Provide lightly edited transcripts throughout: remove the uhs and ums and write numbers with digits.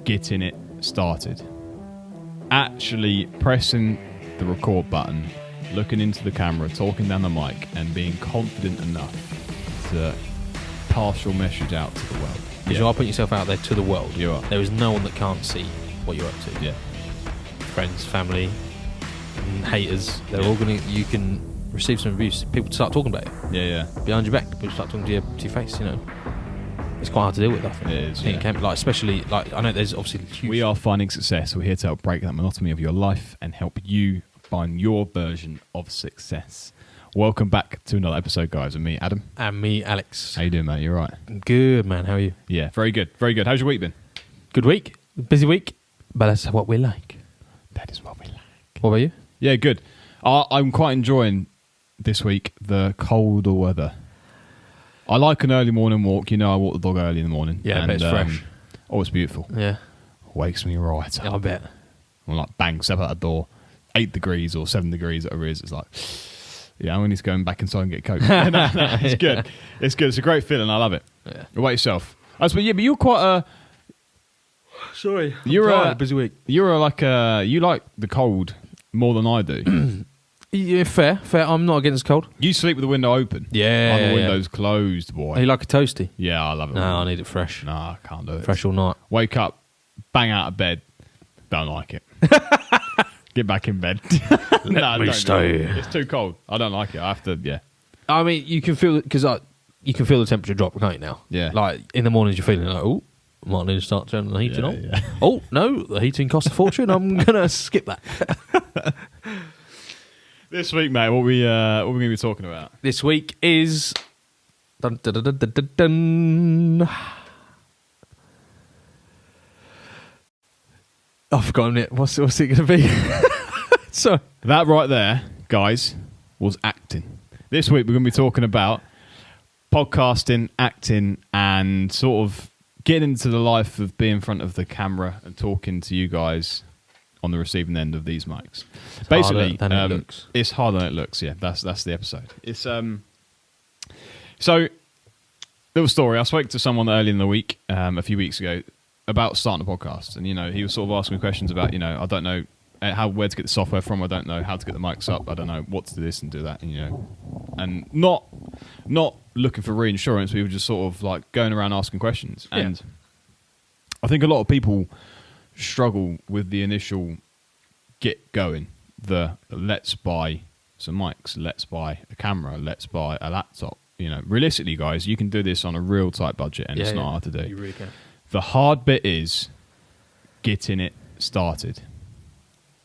getting it started. Actually pressing the record button, looking into the camera, talking down the mic, and being confident enough to pass your message out to the world. Because you are putting yourself out there to the world. You are. There is no one that can't see what you're up to. Yeah. Friends, family, and haters. They're all going to... You can receive some abuse. People start talking about you. Yeah. Behind your back. People start talking to your face, you know. It's quite hard to deal with, I think. It is, I think it can be, like, especially... Like, I know there's obviously huge... We are finding success. We're here to help break that monotony of your life and help you find your version of success. Welcome back to another episode, guys, with me, Adam. And me, Alex. How you doing, mate? You all right? Good, man. How are you? Yeah, very good. Very good. How's your week been? Good week. Busy week. But that's what we like. That is what we like. What about you? Yeah, good. I'm quite enjoying this week the colder weather. I like an early morning walk. You know, I walk the dog early in the morning. Yeah, but it's fresh. Oh, it's beautiful. Yeah. Wakes me right up. Yeah, I bet. I'm like, bang, step out the door. 8 degrees or 7 degrees, whatever it is. It's like, yeah, I'm going to go back inside and get a Coke. No, it's good. It's good. It's a great feeling. I love it. Yeah. What about yourself? But you're quite a... Sorry. You're a busy week. You're you like the cold more than I do. Yeah, fair. I'm not against cold. You sleep with the window open. Yeah. I'm the window's closed, boy. Are you like a toasty? Yeah, I love it. No, I need it fresh. No, I can't do it. Fresh all night. Wake up, bang out of bed. Don't like it. Get back in bed. Let me stay. It's too cold. I don't like it. I have to, yeah. I mean, you can feel it because you can feel the temperature drop, can't you now? Yeah. Like in the mornings, you're feeling like, oh, I might need to start turning the heating on. Yeah. Oh no, the heating costs a fortune. I'm gonna skip that. This week, mate, what we going to be talking about? This week is. Dun, dun, dun, dun, dun, dun. I've forgotten it. What's it going to be? Sorry. That right there, guys, was acting. This week, we're going to be talking about podcasting, acting, and sort of getting into the life of being in front of the camera and talking to you guys on the receiving end of these mics. Basically, harder than it looks. It's harder than it looks. Yeah, that's the episode. It's so little story. I spoke to someone early in the week, a few weeks ago, about starting a podcast, and he was sort of asking me questions about I don't know where to get the software from. I don't know how to get the mics up. I don't know what to do this and do that. And not looking for reinsurance. We were just sort of like going around asking questions, and I think a lot of people struggle with the initial get going. The let's buy some mics, let's buy a camera, let's buy a laptop. Realistically, guys, you can do this on a real tight budget, and it's not hard to do. You really can. The hard bit is getting it started.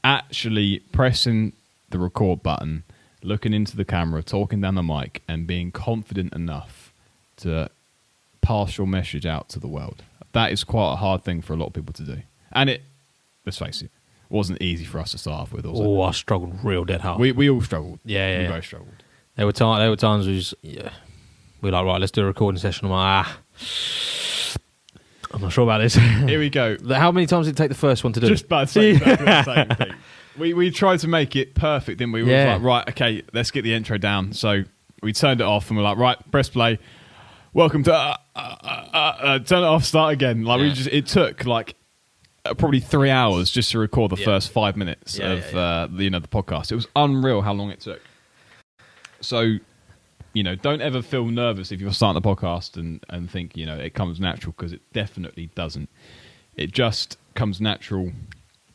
Actually pressing the record button, looking into the camera, talking down the mic, and being confident enough to pass your message out to the world. That is quite a hard thing for a lot of people to do. And let's face it, wasn't easy for us to start off with. Also. Oh, I struggled real dead hard. We all struggled. Yeah. We both struggled. There were times we were like, right, let's do a recording session. I'm like, I'm not sure about this. Here we go. How many times did it take the first one to do? Just about to say exactly the same thing. We tried to make it perfect, didn't we? We were like, right, okay, let's get the intro down. So we turned it off and we're like, right, press play. Welcome to turn it off, start again. It took like probably 3 hours just to record the first 5 minutes of the podcast. It was unreal how long it took. So, don't ever feel nervous if you're starting a podcast and think, it comes natural, because it definitely doesn't. It just comes natural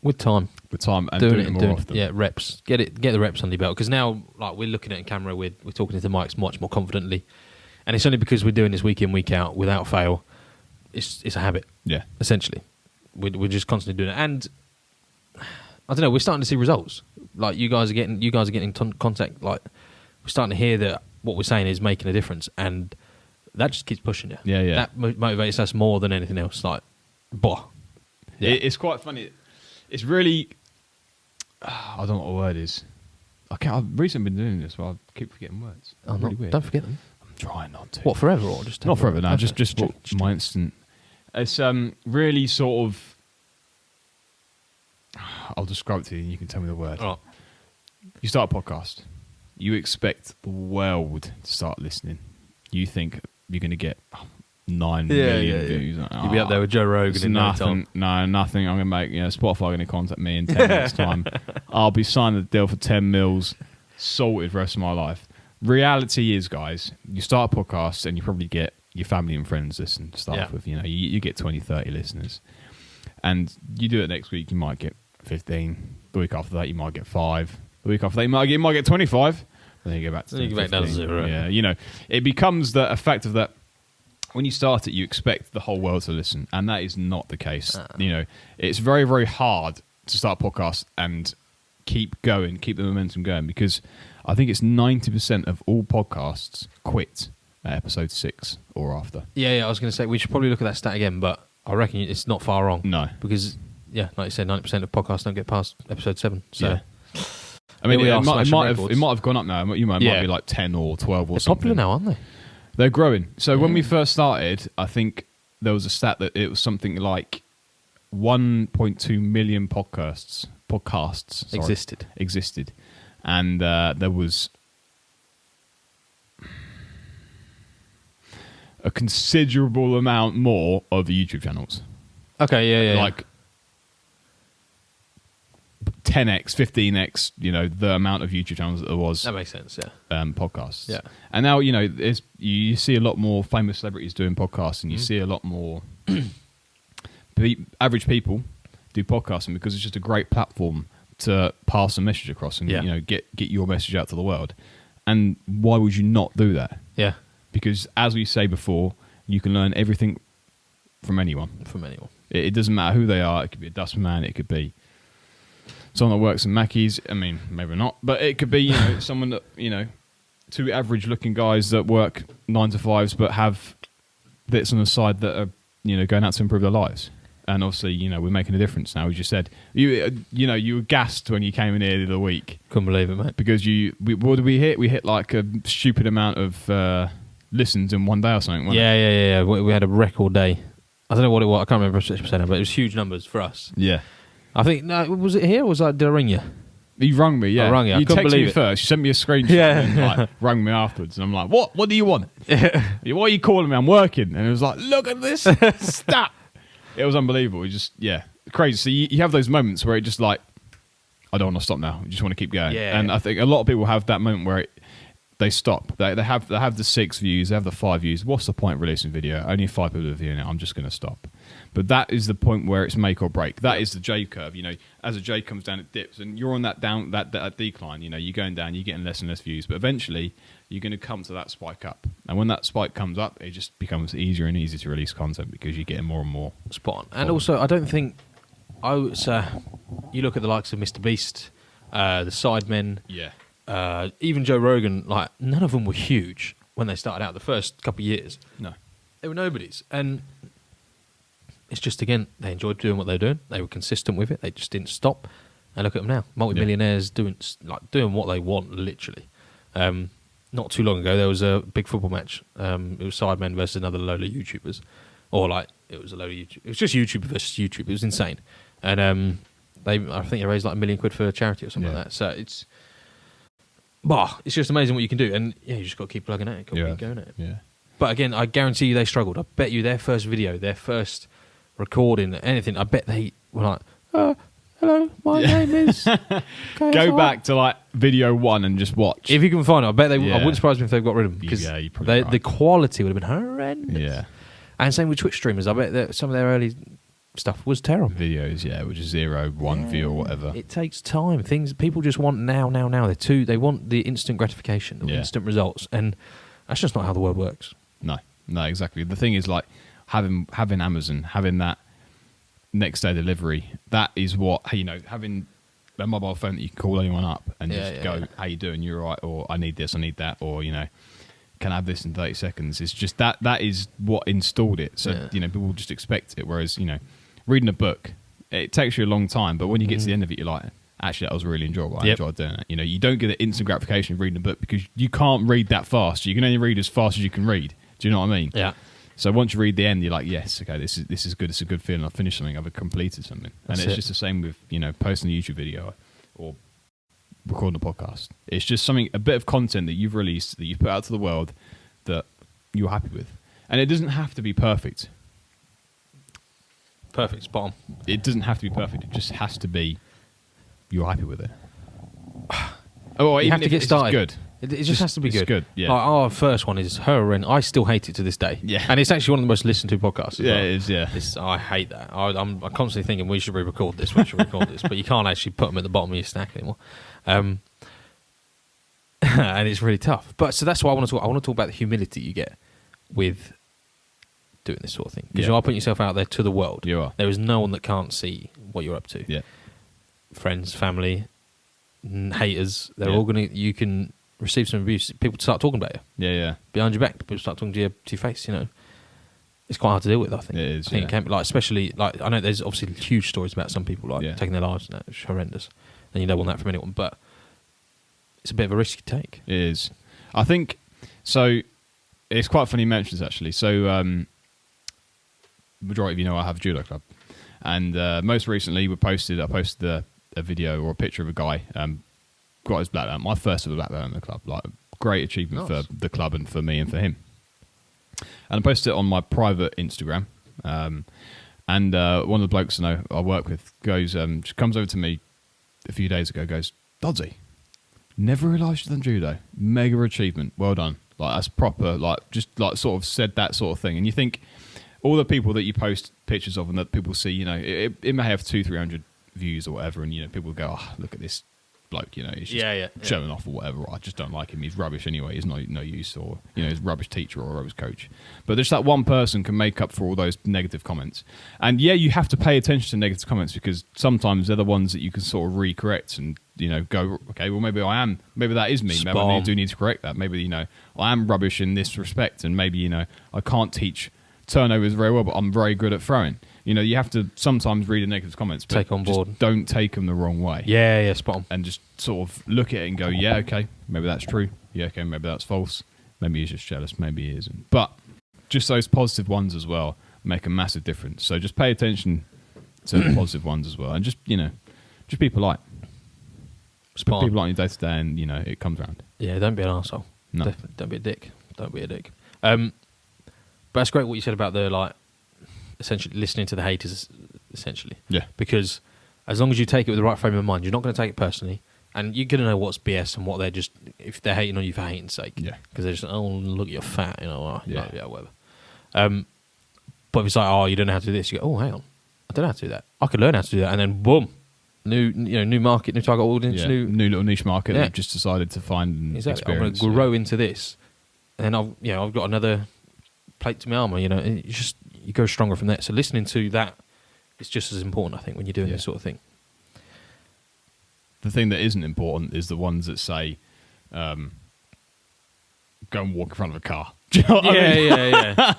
with time and doing it more often. Yeah, reps. Get the reps under your belt, because now like we're looking at a camera, we're talking to the mics much more confidently, and it's only because we're doing this week in, week out without fail. It's a habit. Yeah, essentially, we're just constantly doing it, and I don't know. We're starting to see results. Like you guys are getting in contact. Like we're starting to hear that what we're saying is making a difference, and that just keeps pushing you. Yeah. That motivates us more than anything else. Like, bah. Yeah. It's quite funny. It's really, I don't know what the word is. I've recently been doing this, but I keep forgetting words. Really weird. Don't forget them. I'm trying not to. What, forever or just not forever? No, just my instant. It's really sort of. I'll describe it to you, and you can tell me the word. Right. You start a podcast. You expect the world to start listening. You think you're going to get 9 million views. Like, You'll be up there with Joe Rogan in no time. No, nothing. I'm going to make, Spotify are going to contact me in 10 minutes' time. I'll be signing the deal for 10 mils, sorted for the rest of my life. Reality is, guys, you start a podcast and you probably get your family and friends listen to stuff with, you get 20, 30 listeners. And you do it next week, you might get 15. The week after that, you might get 5. The week after that, you might get 25. And then you go back to 10, you go back down to 0. Yeah, it becomes the effect of that. When you start it, you expect the whole world to listen, and that is not the case. It's very, very hard to start a podcast and keep going, keep the momentum going, because I think it's 90% of all podcasts quit at episode 6 or after. Yeah, I was going to say, we should probably look at that stat again, but I reckon it's not far wrong. No. Because, like you said, 90% of podcasts don't get past episode 7. So, I mean, it might have gone up now. It might be like 10 or 12 or They're something. popular now, aren't they? They're growing. So when we first started, I think there was a stat that it was something like 1.2 million podcasts existed. And there was a considerable amount more of YouTube channels. Okay, yeah. Like 10x, 15x, the amount of YouTube channels that there was. That makes sense, yeah. Podcasts. Yeah. And now, you see a lot more famous celebrities doing podcasts, and you see a lot more average people do podcasting because it's just a great platform to pass a message across and get your message out to the world. And why would you not do that? Yeah. Because as we say before, you can learn everything from anyone. It doesn't matter who they are. It could be a dustman. It could be someone that works in Mackey's. I mean, maybe not, but it could be someone that two average-looking guys that work 9 to 5s but have bits on the side that are going out to improve their lives. And obviously, we're making a difference now. As you said, you were gassed when you came in here the other week. Couldn't believe it, mate. Because what did we hit? We hit like a stupid amount of listens in one day or something. Wasn't it? Yeah. We had a record day. I don't know what it was. I can't remember which percent, but it was huge numbers for us. Yeah. I think, was it here or did I ring you? You rung me, yeah. I rung you. You texted me first. You sent me a screenshot and rung me afterwards. And I'm like, what? What do you want? Why are you calling me? I'm working. And it was like, look at this stat. It was unbelievable. It just, crazy. So you have those moments where it just like, I don't want to stop now. I just want to keep going. Yeah. And I think a lot of people have that moment where they stop. They have the 6 views. They have the 5 views. What's the point of releasing a video? Only 5 people are viewing it. I'm just going to stop. But that is the point where it's make or break. That is the J curve. As a J comes down, it dips, and you're on that decline. You're going down. You're getting less and less views. But eventually, you're going to come to that spike up. And when that spike comes up, it just becomes easier and easier to release content because you're getting more and more spot on. And also, I don't think you look at the likes of Mr. Beast, the Sidemen, even Joe Rogan. Like, none of them were huge when they started out. The first couple of years, no, they were nobodies. And it's just, again, they enjoyed doing what they were doing. They were consistent with it. They just didn't stop. And look at them now, multi-millionaires doing what they want, literally. Not too long ago, there was a big football match. It was Sidemen versus another load of YouTubers, it was a load of YouTube. It was just YouTube versus YouTube. It was insane. And I think they raised like £1 million for charity or something like that. So it's just amazing what you can do. And you just got to keep plugging at it, keep going at it. Yeah. But again, I guarantee you they struggled. I bet you their first video, their first recording, anything, I bet they were like, hello, my name is... Go back to like video 1 and just watch. If you can find it, I bet they... I wouldn't surprise me if they've got rid of them. Because you probably the quality would have been horrendous. Yeah. And same with Twitch streamers. I bet that some of their early stuff was terrible. Videos, which is 0, 1 view or whatever. It takes time. People just want now. They want the instant gratification, the instant results. And that's just not how the world works. No, exactly. The thing is, like, having Amazon, having that next day delivery, that is what, having a mobile phone that you can call anyone up and go, how you doing, you're right, or I need this, I need that, or can I have this in 30 seconds. It's just that is what installed it. So people just expect it, whereas reading a book, it takes you a long time, but when you get to the end of it, you're like, actually, that was really enjoyable. I enjoyed doing it. You don't get the instant gratification of reading a book because you can't read that fast. You can only read as fast as you can read. Do you know what I mean? Yeah. So once you read the end, you're like, yes, okay, this is good. It's a good feeling. I've finished something. I've completed something. And it's just the same with posting a YouTube video or recording a podcast. It's just a bit of content that you've released, that you've put out to the world that you're happy with. And it doesn't have to be perfect. Perfect, spot on. It doesn't have to be perfect. It just has to be you're happy with it. Oh, you have to get started. Good. It just has to be good. Good, yeah. Like our first one is horrendous. I still hate it to this day. Yeah. And it's actually one of the most listened to podcasts. Yeah, it is, yeah. I hate that. I'm constantly thinking we should re-record this, but you can't actually put them at the bottom of your stack anymore. And it's really tough. But so that's why I want to talk. I want to talk about the humility you get with doing this sort of thing. Because you are putting yourself out there to the world. You are. There is no one that can't see what you're up to. Yeah. Friends, family, haters, they're all going to... You can receive some abuse. People start talking about you. Yeah. Behind your back, people start talking to your face, you know. It's quite hard to deal with, I think. It is, I think it can be, like, especially... like I know there's obviously huge stories about some people, like, taking their lives, and it's horrendous. And you don't want that from anyone, but it's a bit of a risk you take. It is. I think... So, it's quite funny you mentioned this, actually. So, majority of you know I have a judo club. And most recently, I posted a video or a picture of a guy got his black belt. My first ever black belt in the club. Like, great achievement for the club and for me and for him. And I posted it on my private Instagram. And one of the blokes I work with goes, just comes over to me a few days ago, goes, Dodzy, never realised you'd done judo. Mega achievement. Well done. Like, that's proper, like, just like sort of said that sort of thing. And you think all the people that you post pictures of and that people see, you know, it may have 200-300 views or whatever, and, you know, people go, oh, look at this bloke, you know, he's just showing off or whatever. I just don't like him. He's rubbish anyway. He's no use, or, you know, he's a rubbish teacher or a rubbish coach. But just that one person can make up for all those negative comments. And yeah, you have to pay attention to negative comments because sometimes they're the ones that you can sort of re-correct and, you know, go, okay, well, maybe that is me. Maybe I do need to correct that. Maybe, you know, I am rubbish in this respect, and maybe, you know, I can't teach turnovers very well, but I'm very good at throwing. You know, you have to sometimes read the negative comments, but take on board. Just don't take them the wrong way. Yeah, spot on. And just sort of look at it and go, yeah, okay, maybe that's true. Yeah, okay, maybe that's false. Maybe he's just jealous. Maybe he isn't. But just those positive ones as well make a massive difference. So just pay attention to the positive ones as well, and just, you know, just be polite. Spot people like you day to day, and, you know, it comes around. Yeah, don't be an arsehole. No. Definitely, don't be a dick. Don't be a dick. But that's great what you said about the, like, essentially listening to the haters, essentially. Yeah. Because as long as you take it with the right frame of mind, you're not going to take it personally, and you're going to know what's BS and what they're just, if they're hating on you for hating's sake. Yeah. Because they're just, oh, look, you're fat, you know. Yeah, whatever. But if it's like, oh, you don't know how to do this, you go, oh, hang on, I don't know how to do that. I could learn how to do that, and then boom, new market, new target audience, new little niche market that you've just decided to find and exactly. experience. I'm going to grow into this, and then I've got another plate to my armor. You know, and you go stronger from there. So listening to that is just as important, I think, when you're doing this sort of thing. The thing that isn't important is the ones that say, go and walk in front of a car. Do you know what I mean? Yeah.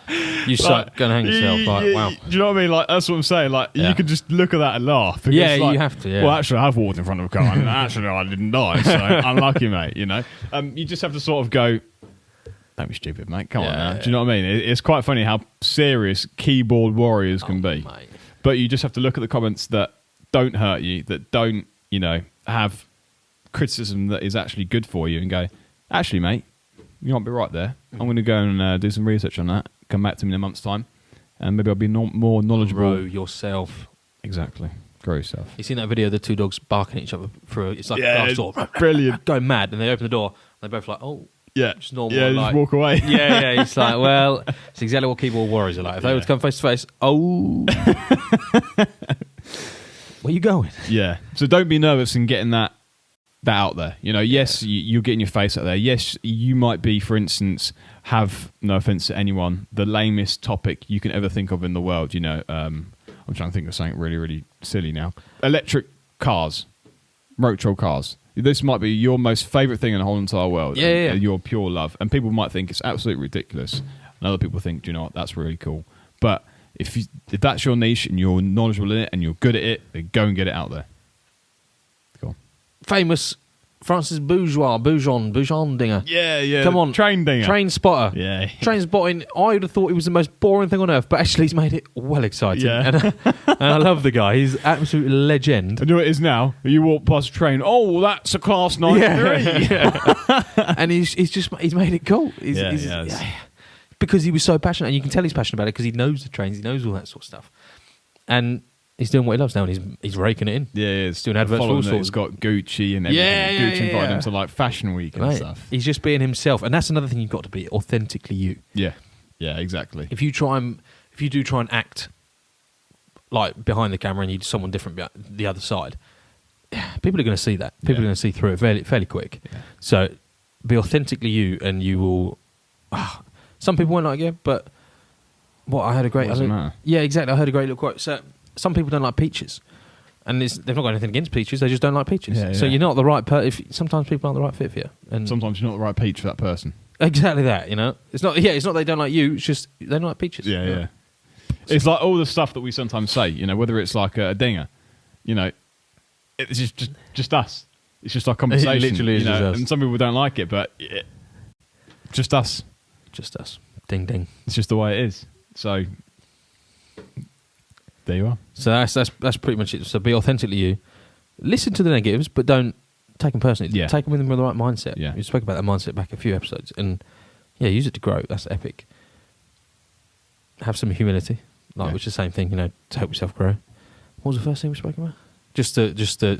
You suck, go and hang yourself. Like, wow. Do you know what I mean? Like, that's what I'm saying. Like, you could just look at that and laugh. Yeah, like, you have to, Well, actually, I have walked in front of a car, and actually, I didn't die, so unlucky, mate, you know? You just have to sort of go, don't be stupid, mate. Come on now. Do you know what I mean? It's quite funny how serious keyboard warriors can be. Mate. But you just have to look at the comments that don't hurt you, that don't, you know, have criticism that is actually good for you, and go, actually, mate, you might be right there. I'm going to go and do some research on that. Come back to me in a month's time, and maybe I'll be more knowledgeable. Grow yourself. Exactly. Grow yourself. You seen that video of the two dogs barking at each other through? It's like a glass door. Brilliant. Going mad, and they open the door. And they're both like, oh. Yeah. Just normal. Yeah, like, just walk away. Yeah. It's like, well, it's exactly what keyboard warriors are like. If they were to come face to face, oh. Where you going? Yeah. So don't be nervous in getting that out there. You know, yes, you're getting your face out there. Yes, you might be, for instance, have, no offense to anyone, the lamest topic you can ever think of in the world. You know, I'm trying to think of something really, really silly now. Electric cars, road cars. This might be your most favourite thing in the whole entire world. Yeah. Your pure love. And people might think it's absolutely ridiculous. And other people think, do you know what, that's really cool. But if that's your niche and you're knowledgeable in it and you're good at it, then go and get it out there. Go on. Famous Francis Boujon dinger. Yeah. Come on. Train dinger. Train spotter. Yeah. Train spotting, I would have thought it was the most boring thing on earth, but actually he's made it well exciting. Yeah. And I love the guy. He's an absolute legend. And you know what it is now? You walk past a train, oh, that's a Class 93. Yeah. And he's made it cool. because he was so passionate, and you can tell he's passionate about it because he knows the trains, he knows all that sort of stuff, and he's doing what he loves now, and he's raking it in. Yeah, he's doing adverts for all sorts. It's got Gucci and everything. Gucci invited him to like Fashion Week and stuff. He's just being himself, and that's another thing you've got to be authentically you. Yeah, exactly. If you do try and act like behind the camera and you're someone different the other side, people are going to see that. People are going to see through it fairly quick. Yeah. So be authentically you, and you will. Some people won't like you, but I heard a great. Doesn't matter. Yeah, exactly. I heard a great little quote. So some people don't like peaches, and they've not got anything against peaches. They just don't like peaches. Yeah, so you're not the right sometimes people aren't the right fit for you, and sometimes you're not the right peach for that person. Exactly that. It's not. Yeah, it's not they don't like you. It's just they don't like peaches. Yeah. It's like all the stuff that we sometimes say. Whether it's like a dinger, it's just us. It's just our conversation. It literally is just us. And some people don't like it, but just us. Just us. Ding ding. It's just the way it is. So there you are. So that's pretty much it. So be authentically you. Listen to the negatives, but don't take them personally. Yeah. Take them with the right mindset. Yeah. We spoke about that mindset back a few episodes, and use it to grow. That's epic. Have some humility, which is the same thing. To help yourself grow. What was the first thing we spoke about? Just to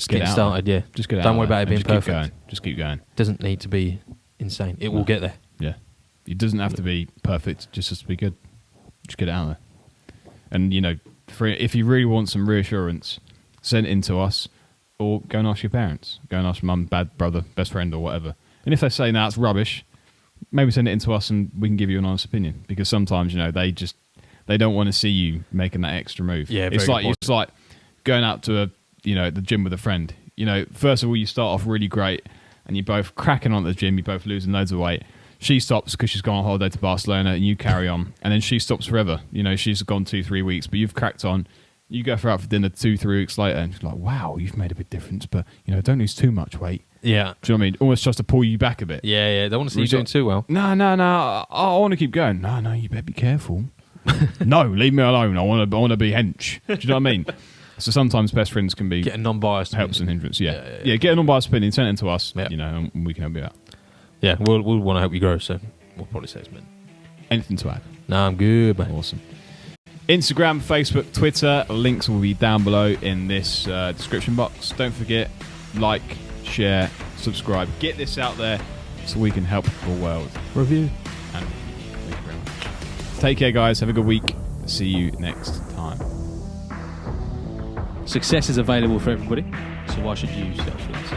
get started. Yeah. Just get. Don't worry about it being perfect. Just keep going. Doesn't need to be insane. It will get there. Yeah. It doesn't have to be perfect. Just has to be good. Just get it out there. And if you really want some reassurance, send it in to us, or go and ask your parents. Go and ask mum, dad, brother, best friend, or whatever. And if they say that's rubbish, maybe send it in to us, and we can give you an honest opinion. Because sometimes they don't want to see you making that extra move. Yeah, it's like going out to the gym with a friend. First of all, you start off really great, and you're both cracking on at the gym. You're both losing loads of weight. She stops because she's gone on holiday to Barcelona, and you carry on. And then she stops forever. She's gone 2-3 weeks, but you've cracked on. You go out for dinner 2-3 weeks later, and she's like, wow, you've made a big difference, but, don't lose too much weight. Yeah. Do you know what I mean? Almost tries to pull you back a bit. Yeah. They want to see you doing too well. No. I want to keep going. No, you better be careful. No, leave me alone. I want to be hench. Do you know what I mean? So sometimes best friends can be... Get a non-biased helps and hindrance, yeah. Get a non-biased opinion, send it to us, and we can help you out. Yeah, we'll want to help you grow, so we'll probably say it's meant. Anything to add? No, I'm good, man. Awesome. Instagram, Facebook, Twitter, links will be down below in this description box. Don't forget, like, share, subscribe. Get this out there so we can help the world. Review. And thank you very much. Take care, guys. Have a good week. See you next time. Success is available for everybody, so why should you settle for less?